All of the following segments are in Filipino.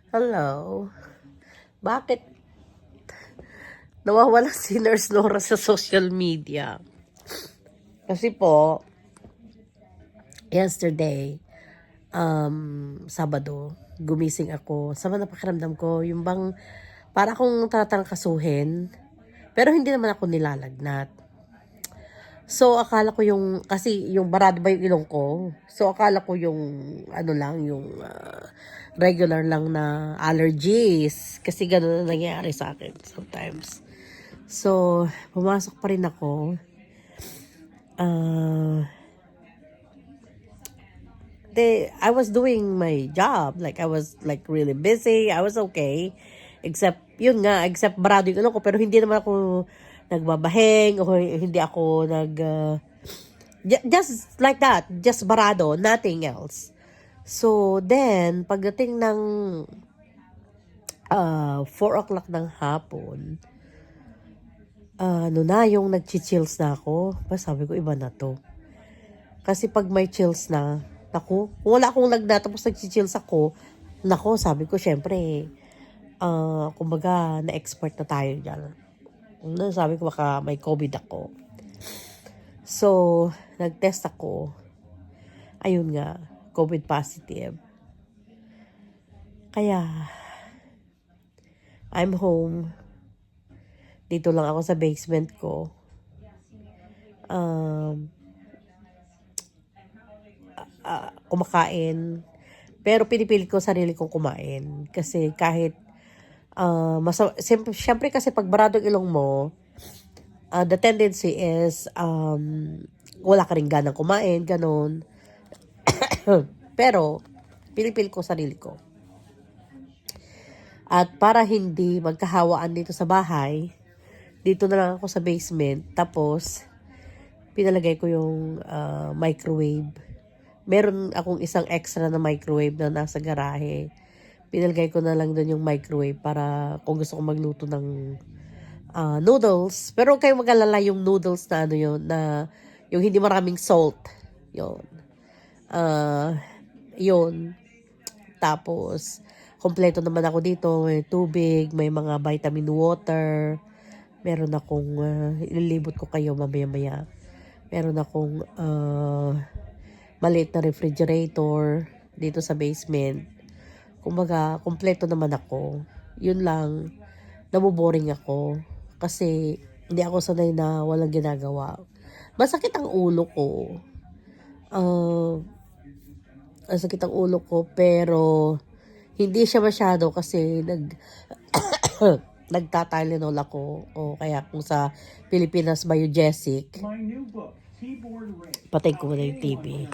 Hello. Bakit nawawala si Nurse Nora sa social media? Kasi po, yesterday, Sabado, gumising ako. Sama na pakiramdam ko, yung bang para akong tatarangkasuhin, pero hindi naman ako nilalagnat. So, akala ko kasi yung barado ba yung ilong ko? So, akala ko yung, regular lang na allergies. Kasi gano'n na nangyayari sa akin sometimes. So, pumasok pa rin ako. I was doing my job. Like, I was like really busy. I was okay. Except barado yung ilong ko. Pero hindi naman ako nagbabahing o hindi ako just like that. Just barado. Nothing else. So, then, pagdating ng 4 o'clock ng hapon, yung nag-chills na ako. Sabi ko, iba na to. Kasi pag may chills na, naku, wala akong lagnat, tapos nag-chills ako, naku, sabi ko, syempre, kumbaga, na-expert na tayo dyan. Sabi ko, baka may COVID ako. So, nag-test ako. Ayun nga, COVID positive. Kaya, I'm home. Dito lang ako sa basement ko. Kumakain. Pero pinipilit ko sarili kong kumain. Kasi kahit, siyempre kasi pag baradong ilong mo, the tendency is, wala ka rin ganang kumain, ganun. Pero, pinipilit ko sarili ko. At para hindi magkahawaan dito sa bahay, dito na lang ako sa basement. Tapos, pinalagay ko yung microwave. Meron akong isang extra na microwave na nasa garahe. Pinalagay ko na lang doon yung microwave para kung gusto ko magluto ng noodles. Pero huwag kayong mag-alala yung noodles na yung hindi maraming salt. Yun. Yun. Tapos, kompleto naman ako dito. May tubig, may mga vitamin water. Meron akong, ililibot ko kayo mamaya-maya. Meron akong maliit na refrigerator dito sa basement. Kumbaga, kompleto naman ako. Yun lang, naboboring ako. Kasi, hindi ako sanay na walang ginagawa. Masakit ang ulo ko. Masakit ang ulo ko, pero hindi siya masyado kasi nagta-Tylenol ako o kaya kung sa Pilipinas Biogesic. Patay ko muna yung TV.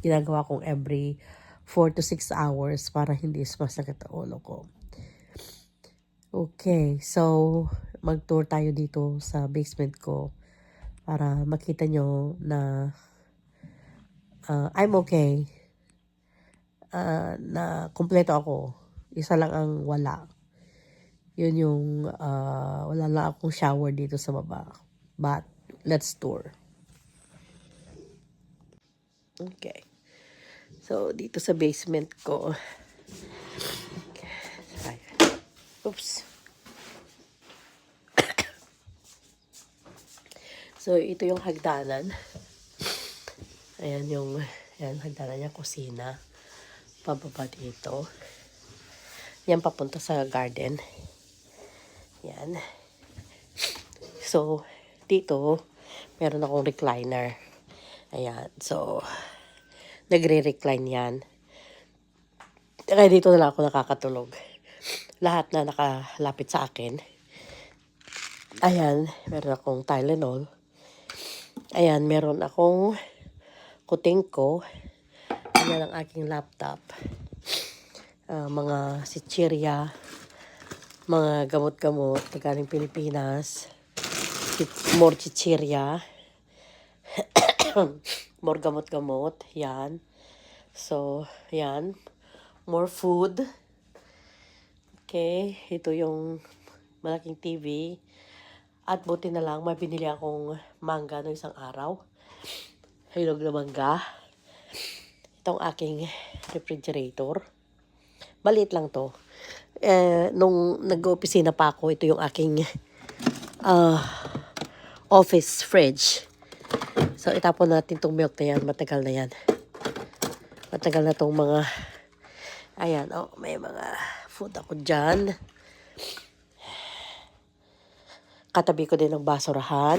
Ginagawa kong every 4 to 6 hours para hindi masakit ang ulo ko. Okay, so mag-tour tayo dito sa basement ko para makita nyo na I'm okay. Na kumpleto ako. Isa lang ang wala. Yun yung wala lang akong shower dito sa baba. But let's tour. Okay. So dito sa basement ko. Okay. Oops. So ito yung hagdanan. Ayan hagdanan niya, kusina. Pababa dito. Yan papunta sa garden. Yan. So, dito, meron akong recliner. Ayan. So, nagre-recline yan. Kaya dito na lang ako nakakatulog. Lahat na nakalapit sa akin. Ayan, meron akong Tylenol. Ayan, meron akong kuting ko. Ayan ang aking laptop. Mga sitsirya, mga gamot-gamot na galing Pilipinas. More chichirya. More gamot-gamot. Yan. So, yan. More food. Okay. Ito yung malaking TV. At buti na lang, may binili akong mangga no isang araw. Hinog na mangga. Itong aking refrigerator. Maliit lang to. Nung nag-opisina pa ako, ito yung aking office fridge. So, itapon natin tong milk na yan. Matagal na yan. Matagal na tong mga... Ayan, oh, may mga food ako dyan. Katabi ko din ng basurahan.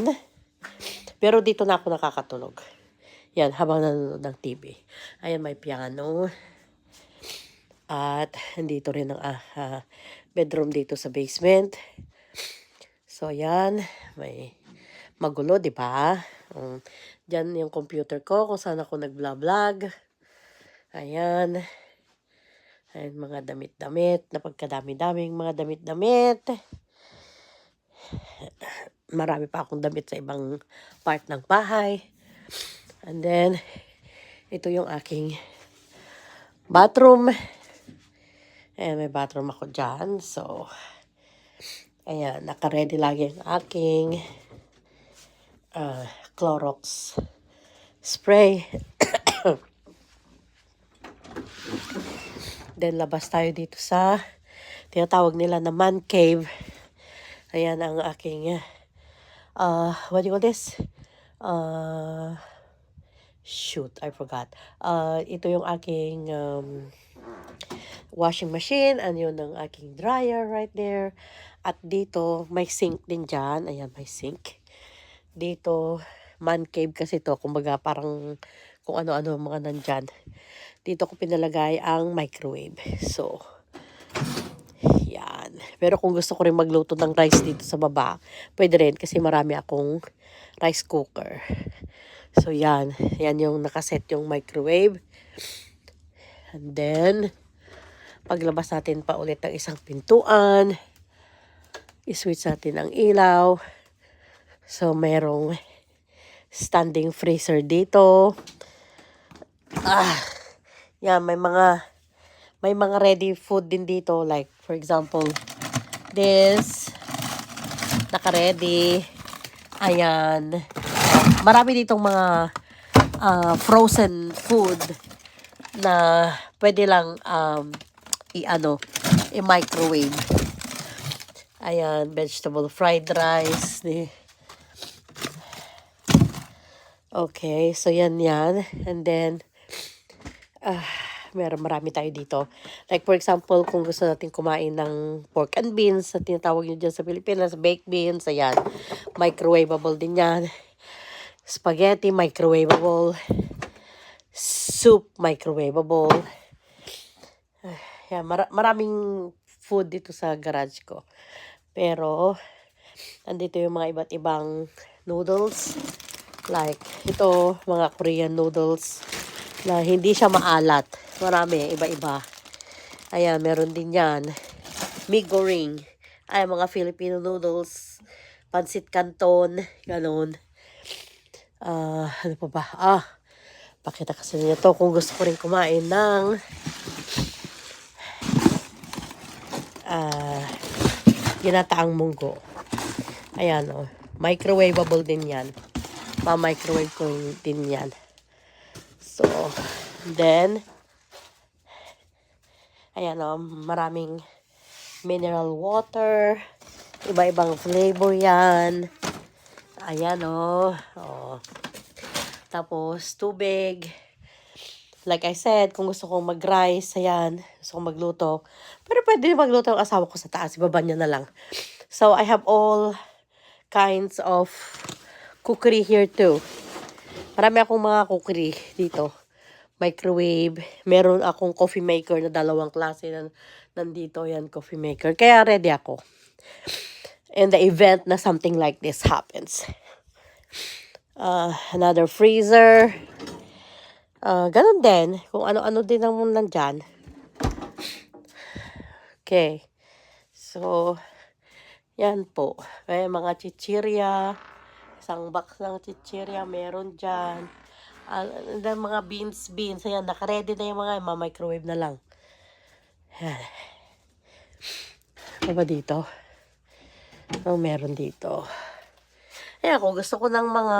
Pero dito na ako nakakatulog. Yan, habang nanonood ng TV. Ayan, may piano. At andito rin ang bedroom dito sa basement. So, ayan. May magulo, di ba? Diyan yung computer ko kung saan ako nag-vlog. Ayan. Ayan, mga damit-damit. Napagkadami-daming mga damit-damit. Marami pa akong damit sa ibang part ng bahay. And then, ito yung aking bathroom. Ayan, may bathroom ako dyan. So, ayan, naka-ready lagi ang aking Clorox spray. Then, labas tayo dito sa tinatawag nila na man cave. Ayan ang aking, what do you call this? Shoot, I forgot. Ito yung aking washing machine. And yun ang aking dryer right there. At dito, may sink din dyan. Ayan, may sink. Dito, man cave kasi to. Kumbaga, parang kung ano-ano mga nandyan. Dito ko pinalagay ang microwave. So, yan. Pero kung gusto ko rin magluto ng rice dito sa baba, pwede rin kasi marami akong rice cooker. So, yan. Yan yung nakaset yung microwave. And then, paglabas natin pa ulit ng isang pintuan, iswitch natin ang ilaw. So, merong standing freezer dito. Yan, may mga ready food din dito. Like, for example, this. Naka-ready. Ayan. Marami ditong mga frozen food na pwede lang i-microwave. Ayan, vegetable fried rice. Okay, so yan. And then, marami tayo dito. Like for example, kung gusto natin kumain ng pork and beans, na tinatawag nyo dyan sa Pilipinas, baked beans, ayan. Microwavable din yan. Spaghetti, microwavable. Soup, microwavable. Ayan, maraming food dito sa garage ko. Pero, andito yung mga iba't ibang noodles. Like, ito, mga Korean noodles na hindi siya maalat. Marami, iba-iba. Ayan, meron din yan. Mee goreng. Ay, mga Filipino noodles. Pansit canton. Ganon. Ano pa ba? Pakita kasi niya to kung gusto ko rin kumain ng ginataang munggo. Ayan, microwavable din yan. Ma-microwave ko din yan. So, then, ayan maraming mineral water. Iba-ibang flavor yan. Ayan Tapos, tubig. Like I said, kung gusto kong mag-rice, ayan, gusto kong magluto. Pero pwede magluto ang asawa ko sa taas. Ibaba niya na lang. So, I have all kinds of cookery here too. Marami akong mga cookery dito. Microwave. Meron akong coffee maker na 2 klase nandito. Yan, coffee maker. Kaya ready ako. In the event na something like this happens. Another freezer. Ganun din. Kung ano-ano din ang nandyan. Okay. So, yan po. May mga chichirya. Isang box ng chichirya meron dyan. Mga beans. Ayan, naka-ready na yung mga microwave na lang. Ayan. Ano ba dito? Meron dito. Ayan, kung gusto ko ng mga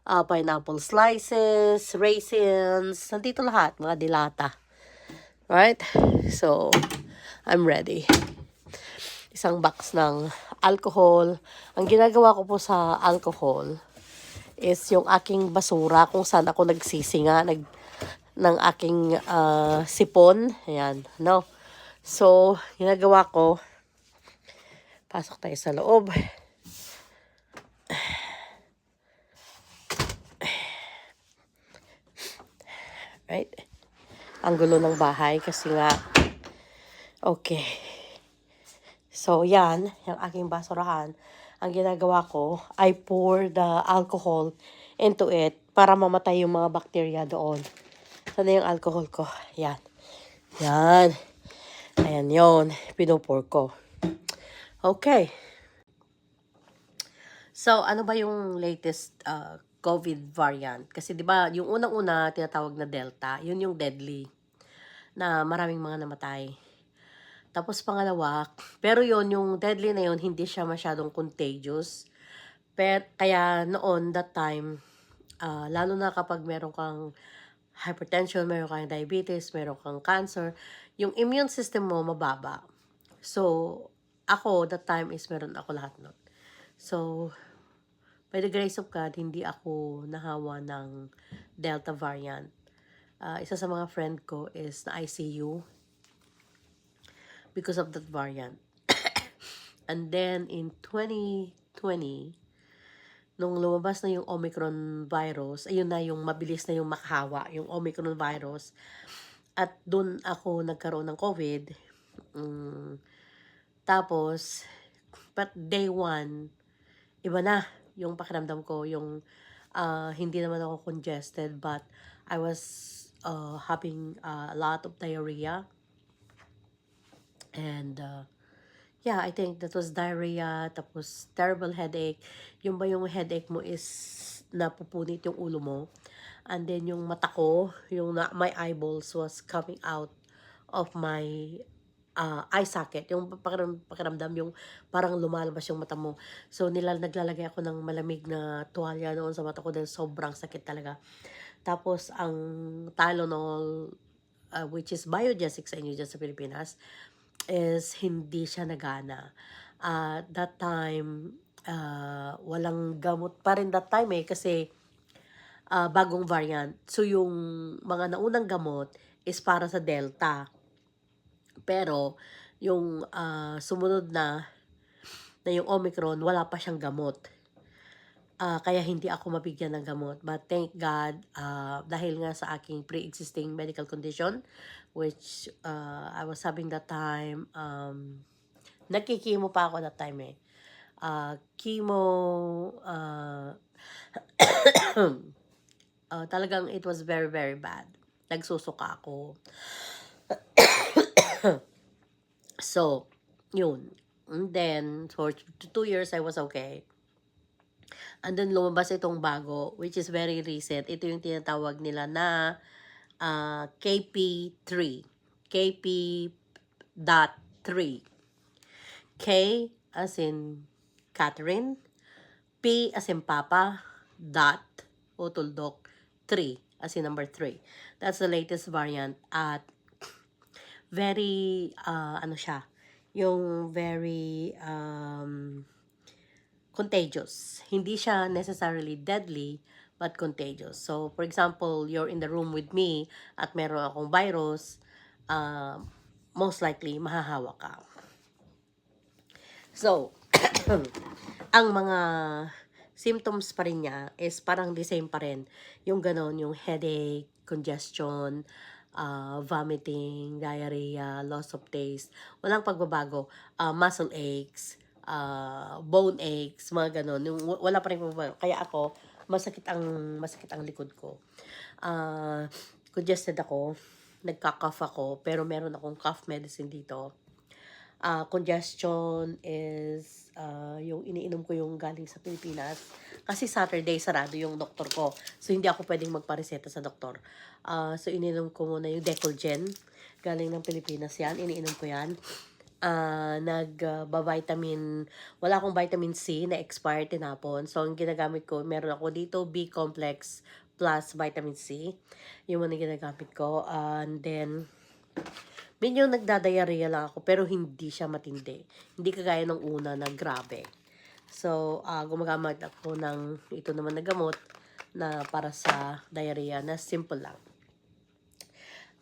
pineapple slices, raisins, nandito lahat, mga dilata. Right? So, I'm ready. Isang box ng alcohol. Ang ginagawa ko po sa alcohol is yung aking basura kung saan ako nagsisinga ng aking sipon. Ayan, no? So, ginagawa ko, pasok tayo sa loob. Right? Ang gulo ng bahay kasi nga, okay. So, yan, yung aking basurahan. Ang ginagawa ko, I pour the alcohol into it para mamatay yung mga bacteria doon. Sana yung alcohol ko? Yan. Yan. Ayan yun. Pinupur ko. Okay. So, ano ba yung latest COVID variant? Kasi 'di ba, yung unang-una tinatawag na Delta, yun yung deadly na maraming mga namatay. Tapos pangalawa, pero yun yung deadly na yun hindi siya masyadong contagious. Pero kaya noon that time, lalo na kapag meron kang hypertension, meron kang diabetes, meron kang cancer, yung immune system mo mababa. So, ako that time is meron ako lahat nun. So, by the grace of God, hindi ako nahawa ng Delta variant. Isa sa mga friend ko is na ICU because of that variant. And then, in 2020, nung lumabas na yung Omicron virus, ayun na yung mabilis na yung makahawa, yung Omicron virus. At dun ako nagkaroon ng COVID. Tapos, but day 1, iba na yung pakiramdam ko, yung hindi naman ako congested, but I was having a lot of diarrhea. And yeah, I think that was diarrhea, tapos terrible headache. Yung ba yung headache mo is napupunit yung ulo mo. And then yung mata ko, my eyeballs was coming out of my eye socket, yung pakiramdam yung parang lumalabas yung mata mo. So naglalagay ako ng malamig na tuwalya noon sa mata ko dahil sobrang sakit talaga. Tapos ang Tylenol, which is biogesic sa inyo dyan sa Pilipinas, is hindi siya nagana. That time, walang gamot pa rin that time kasi bagong variant. So yung mga naunang gamot is para sa Delta. Pero, yung sumunod na yung Omicron, wala pa siyang gamot. Kaya hindi ako mabigyan ng gamot. But thank God, dahil nga sa aking pre-existing medical condition, which I was having that time, nagkikimo pa ako that time eh. Chemo, talagang it was very, very bad. Nagsusuka ako. So, yun. And then, for 2 years, I was okay. And then, lumabas itong bago, which is very recent. Ito yung tinatawag nila na KP3. KP.3. K as in Catherine. P as in Papa. Dot o tuldok. 3 as in number 3. That's the latest variant. At very, ano siya, yung very contagious. Hindi siya necessarily deadly, but contagious. So, for example, you're in the room with me at meron akong virus, most likely, mahahawa ka. So, ang mga symptoms pa rin niya is parang the same pa rin. Yung ganon, yung headache, congestion, vomiting, diarrhea, loss of taste, walang pagbabago, muscle aches, bone aches, mga ganon, yung wala pa rin pagbabago. Kaya ako, masakit ang likod ko. Congested ako, nagka-cough ako, pero meron akong cough medicine dito. Congestion is yung iniinom ko yung galing sa Pilipinas. Kasi Saturday, sarado yung doktor ko. So, hindi ako pwedeng magpareseta sa doktor. So, ininom ko muna yung Decolgen. Galing ng Pilipinas yan. Iniinom ko yan. vitamin wala akong vitamin C na expired tinapon. So, ang ginagamit ko, meron ako dito B-complex plus vitamin C. Yung mga ginagamit ko. And then, medyo nagdadayariya lang ako, pero hindi siya matindi. Hindi kagaya ng una na grabe. So, gumagamit ako ng ito naman na gamot na para sa diarrhea na simple lang.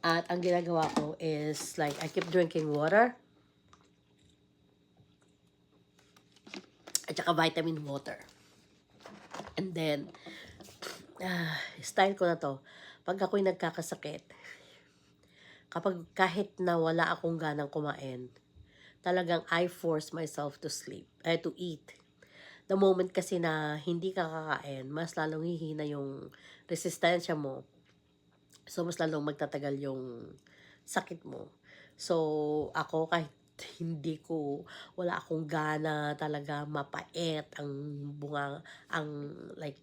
At ang ginagawa ko is like I keep drinking water at saka vitamin water. And then, style ko na to. Pag ako'y nagkakasakit, kapag kahit na wala akong ganang kumain, talagang I force myself to to eat. The moment kasi na hindi ka kakain, mas lalong hihina yung resistensya mo. So, mas lalong magtatagal yung sakit mo. So, ako kahit wala akong gana talaga, mapait ang bunga, like,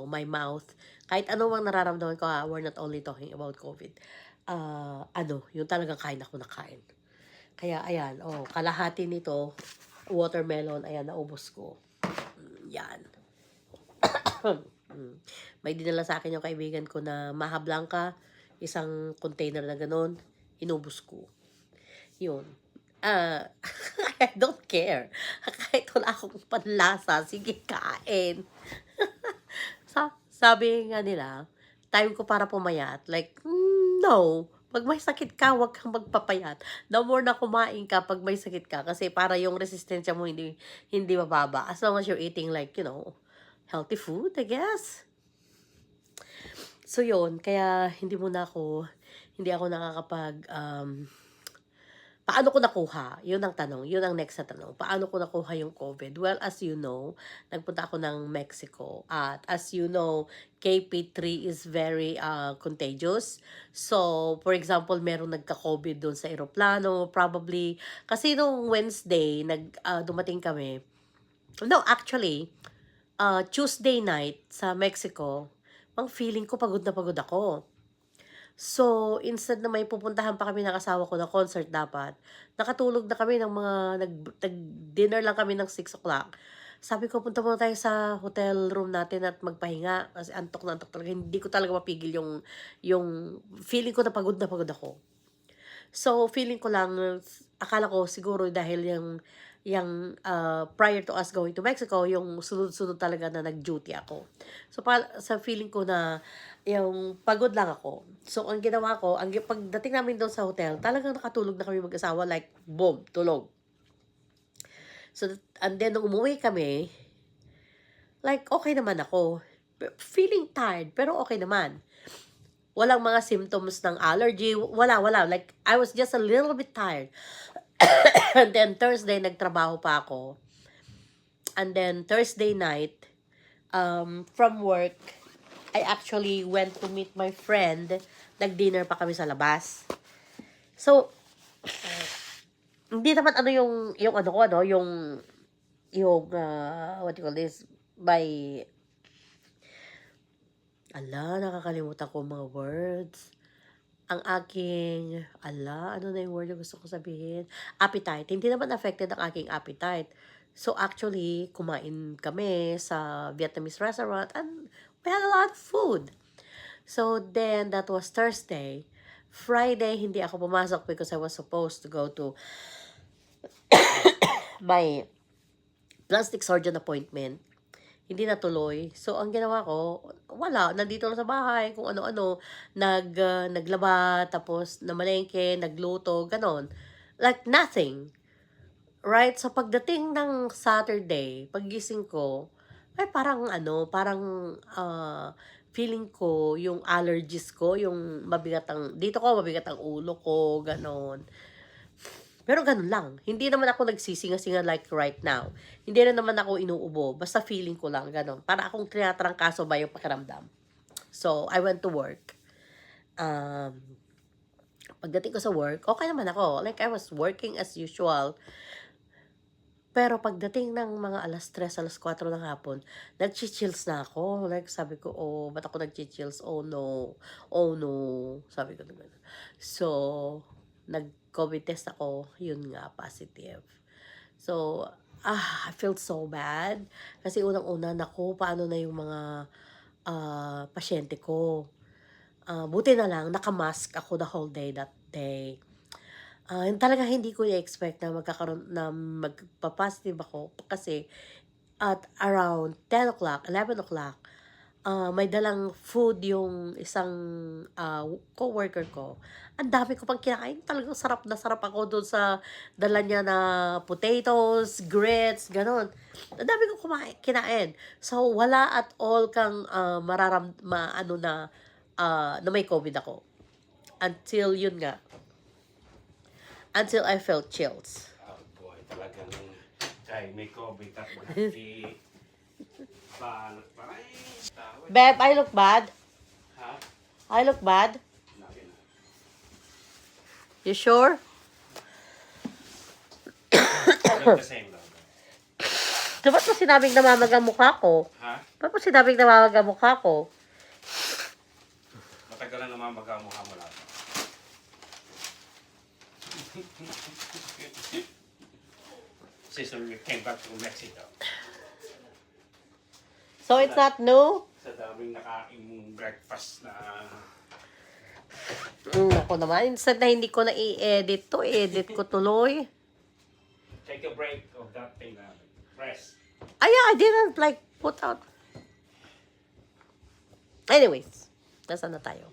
my mouth. Kahit ano mang nararamdaman ko, we're not only talking about COVID. Yung talagang kain ako na kain. Kaya, ayan, kalahati nito, watermelon, ayan, naubos ko. Yan. May dinala sa akin yung kaibigan ko na Maha Blanca, isang container na ganun, inubos ko. Yun. I don't care. Kahit wala akong panlasa, sige, kain. Sabi nga nila, time ko para pumayat. Like, no. Pag may sakit ka, huwag kang magpapayat. The more na kumain ka pag may sakit ka, kasi para yung resistensya mo hindi mababa. As long as you're eating like, healthy food, I guess. So, yun. Kaya, hindi ako nakakapag, paano ko nakuha? Yun ang tanong. Yun ang next na tanong. Paano ko nakuha yung COVID? Well, as you know, nagpunta ako ng Mexico. At as you know, KP3 is very contagious. So, for example, merong nagka-COVID doon sa eroplano. Probably, kasi nung Wednesday, dumating kami. No, actually, Tuesday night sa Mexico, ang feeling ko pagod na pagod ako. So, instead na may pupuntahan pa kami ng asawa ko na concert dapat, nakatulog na kami ng mga, nag-dinner lang kami ng 6 o'clock. Sabi ko, punta muna tayo sa hotel room natin at magpahinga. Kasi antok na antok talaga. Hindi ko talaga mapigil yung feeling ko na pagod ako. So, feeling ko lang, akala ko siguro dahil prior to us going to Mexico, yung sunod-sunod talaga na nag-duty ako. So, sa feeling ko na yung pagod lang ako. So, ang ginawa ko, pagdating namin doon sa hotel, talagang nakatulog na kami mag-asawa, like, boom, tulog. So, and then, nung umuwi kami, like, okay naman ako. Feeling tired, pero okay naman. Walang mga symptoms ng allergy. Wala. Like, I was just a little bit tired. And then, Thursday, nagtrabaho pa ako. And then, Thursday night, from work, I actually went to meet my friend. Nag-dinner pa kami sa labas. So, hindi naman what you call this, nakakalimutan ko mga words. Ang aking, ano na yung word na gusto ko sabihin? Appetite. Hindi naman affected ang aking appetite. So, actually, kumain kami sa Vietnamese restaurant and we had a lot of food. So, then, that was Thursday. Friday, hindi ako pumasok because I was supposed to go to my plastic surgeon appointment. Hindi natuloy. So, ang ginawa ko, wala. Nandito lang sa bahay, kung ano-ano. Naglaba, tapos namalengke, nagluto, ganon. Like nothing. Right? So, pagdating ng Saturday, paggising ko, ay parang feeling ko, yung allergies ko, yung dito ko, mabigat ang ulo ko, ganon. Pero ganun lang. Hindi naman ako nagsisinga-singa like right now. Hindi na naman ako inuubo. Basta feeling ko lang, ganun. Para akong tinatrangkaso ba yung pakiramdam. So, I went to work. Pagdating ko sa work, okay naman ako. Like, I was working as usual. Pero pagdating ng mga alas 3, alas 4 ng hapon, nag-chills na ako. Like, sabi ko, ba't ako nag-chills? Oh no. Sabi ko na gano'n. So, nag-COVID test ako, yun nga, positive. So, I feel so bad. Kasi unang-una, naku, paano na yung mga pasyente ko. Buti na lang, nakamask ako the whole day that day. Talaga hindi ko i-expect na magpa-positive ako kasi at around 10 o'clock, 11 o'clock, may dalang food yung isang co-worker ko. Ang dami ko pang kinakain. Talagang sarap na sarap ako doon sa dala niya na potatoes, grits, ganon. Ang dami ko kinain. So, wala at all kang na may COVID ako. Until yun nga. Until I felt chills. Oh boy, talagang kay may COVID at hindi ba parang tawag. Beb, I look bad? Ha? I look bad? Nabi na. You sure? Look the same though. So, ba't mo sinabing namamag ang mukha ko? Ha? Ba't mo sinabing namamag ang mukha ko? Matagal na naman magkamukha mo lang. Since we came back to Mexico. So, it's not new? Sa daming nakaing breakfast na Ako naman. Instead na hindi ko na i-edit to, edit ko tuloy. take a break of that thing na rest. Yeah, I didn't like put out. Anyways, nasa na tayo.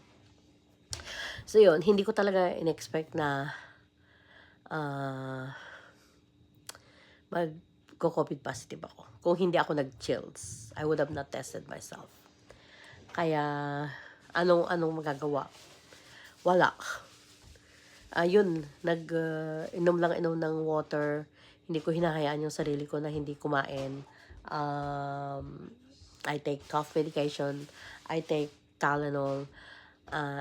So yun, hindi ko talaga in-expect na mag-COVID positive ako. Kung hindi ako nag-chills, I would have not tested myself. Kaya, anong magagawa? Wala. Yun, inom ng water. Hindi ko hinahayaan yung sarili ko na hindi kumain. I take cough medication. I take Tylenol.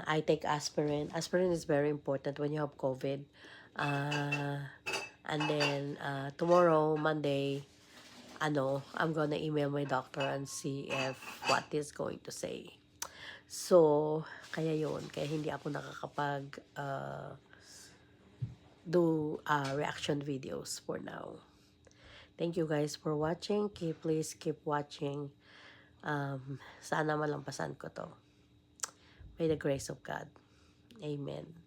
I take aspirin. Aspirin is very important when you have COVID. And then, tomorrow, Monday, I'm gonna email my doctor and see if what is going to say. So, kaya yun. Kaya hindi ako nakakapag do reaction videos for now. Thank you guys for watching. Please keep watching. Sana malampasan ko to. May the grace of God. Amen.